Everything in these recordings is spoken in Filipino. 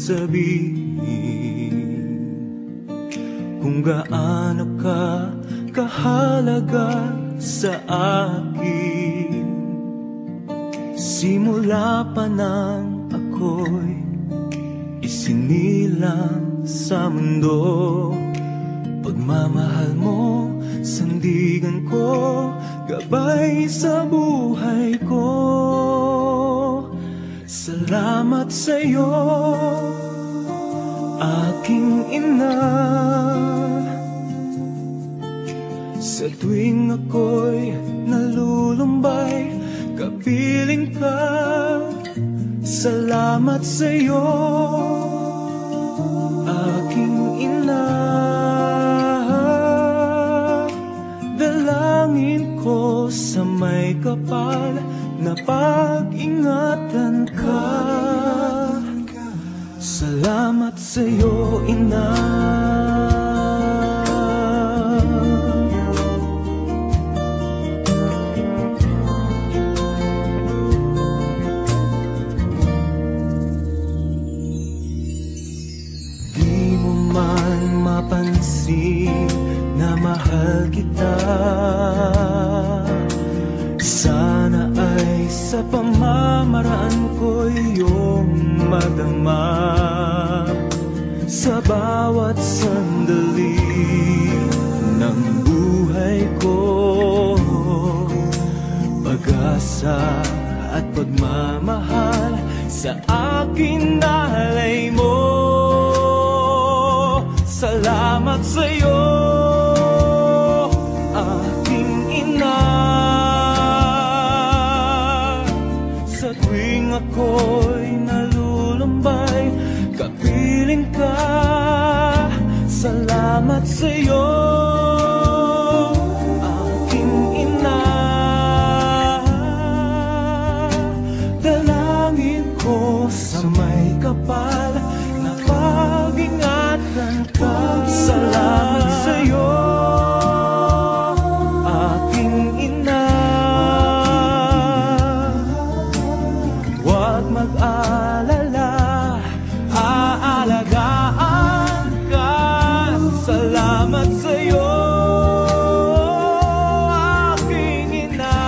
sabihin kung gaano ka kahalaga sa akin. Simula pa nang ako'y isinilang sa mundo, pagmamahal mo, sandigan ko, gabay sa buhay ko. Salamat sa'yo, aking ina. Sa tuwing ako'y nalulumbay, kapiling ka. Salamat sa'yo, aking ina. Dalangin ko sa may kapal na pag-ingatan ka. Salamat sa'yo, ina. Mapansin na mahal kita, sana ay sa pamamaraan ko iyong madama. Sa bawat sandali ng buhay ko, pag-asa at pagmamahal sa akin nalay mo. Salamat sa'yo, aking ina. Sa tuwing ako'y nalulumbay, kapiling ka. Salamat sa'yo, aking ina. Dalangin ko sa may kapal na pag-ingatan ka. Salamat sa'yo, aking ina. Huwag mag-alala, aalagaan ka. Salamat sa'yo, aking ina.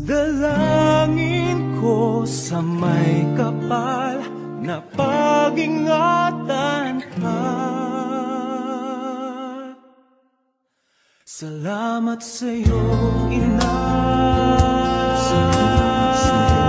Dalangin ko sa may kapal na pag-ingatan ka. Salamat sa'yo, ina. Salamat sa'yo.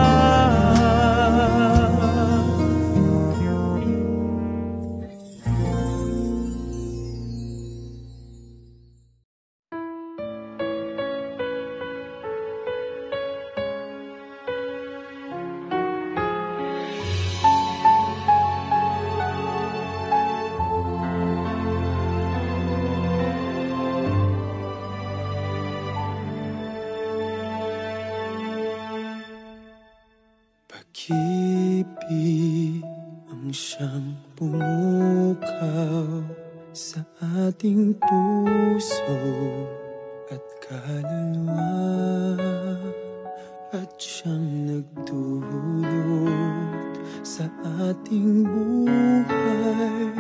Pag-ibig ang siyang pumukaw sa ating puso at kaluluwa, at siyang nagdulot sa ating buhay,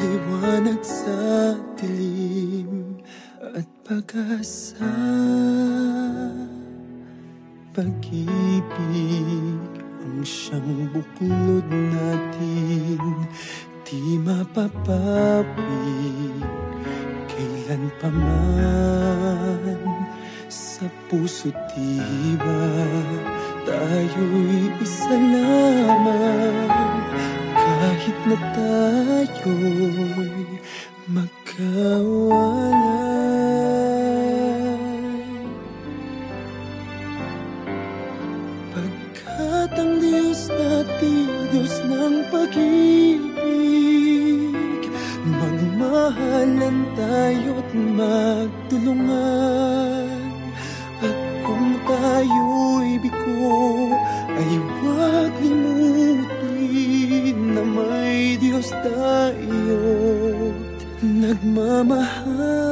liwanag sa dilim at pag-asa. Pag-ibig ang siyang buklod natin, di mapapawid kailan pa man. Sa puso't diwa tayo'y isa lamang, kahit na tayo'y magkawalay. Pagkat ang Diyos natin, Diyos ng pag-ibig, magmahalan tayo't magtulungan. At kung tayo'y bigo, ay huwag limutin na may Diyos tayo't nagmamahal.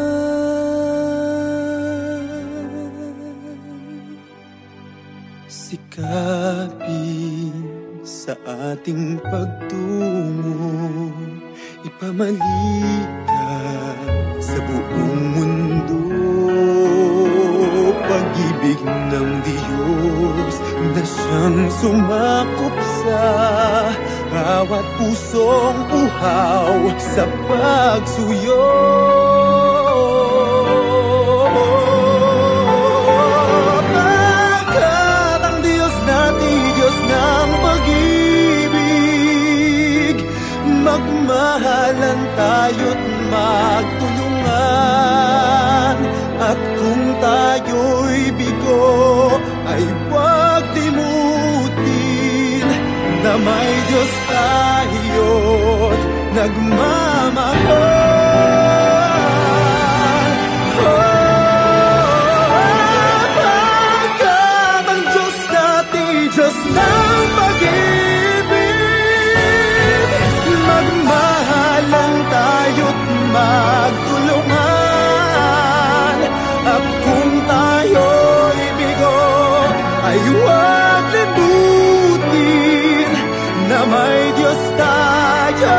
Sikapin ating pagtungo, ipamalitan sa buong mundo. Pag-ibig ng Diyos na siyang sumakop sa bawat pusong uhaw sa pagsuyo. Pagkat ang Diyos natin, Diyos ng pag-ibig, magmahalan tayo't magtulungan. At kung tayo'y bigo, ay huwag limutin na may Diyos tayo't nagmamahal. Pagkat ang Diyos natin, Diyos ng pag-ibig, magmahalan tayo't magtulungan. At kung tayo'y bigo, ay huwag limutin na may Diyos tayo.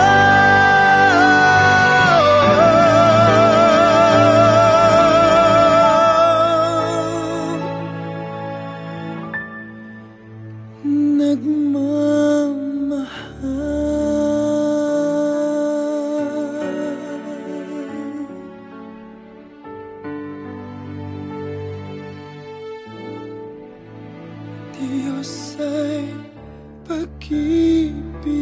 Diyos ay pag-ibig.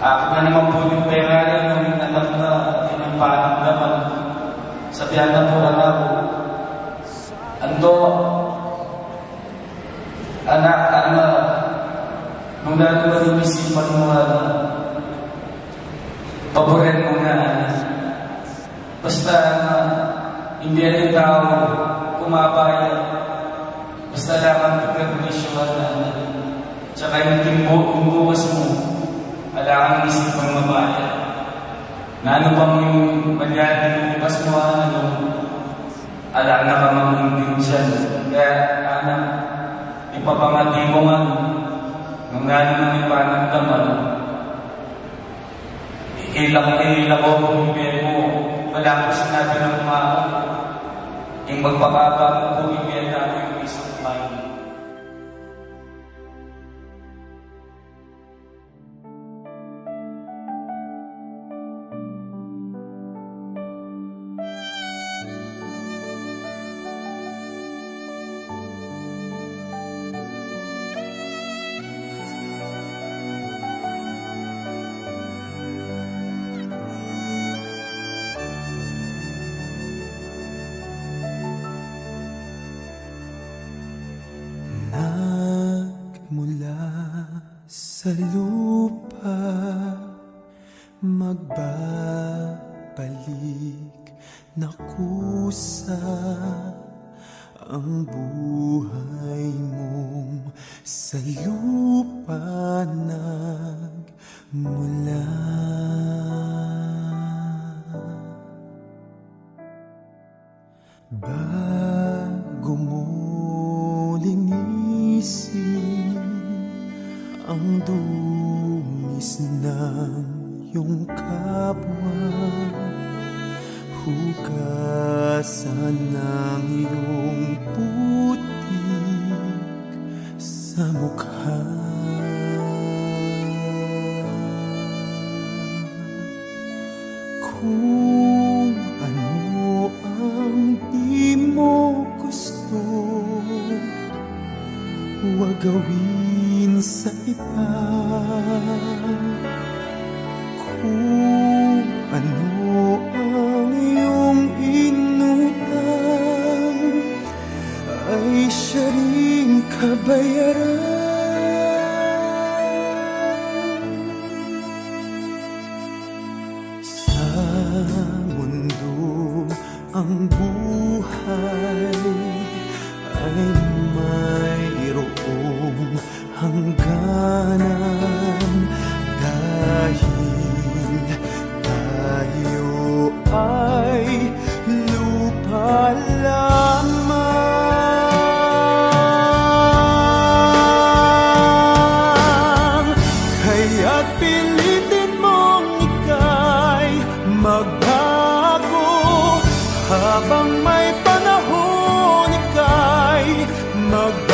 Akin na naman po yung pera ng anak na tinampanan naman. Sabihan na po anak ko, Ando, anak, nung dati ba yung isipan mo paborin mo nga, basta hindi ang tao kumabaya, basta lang ang pagkakamisyon tsaka yung bukas mo, alangan isip ang mabaya. Na ano bang yung mangyari ng bukas mo, alam na ka mamundin siya. Kaya, anak, ipapangati mo nga, nung nga naman ipanagdaman, ilang ko kung mo, wala ko sinabi ng mga yung magpapapa kung ibigay namin yung peace of mind. Mula sa lupa magbabalik na kusa ang buhay mong sa lupa nagmula. Bago mo linisin ang dungis ng iyong kapwa, hugasan ng iyong putik sa mukha. Kung ano ang di mo gusto, huwag gawin sa iba. Kung ano ang iyong inutang, ay siya ring kabayaran. Sa mundo ang buhay ay mayroong hangganan, dahil tayo ay lupa lamang. Kaya't pilitin mong ika'y magbago, habang may panahon ika'y magbago.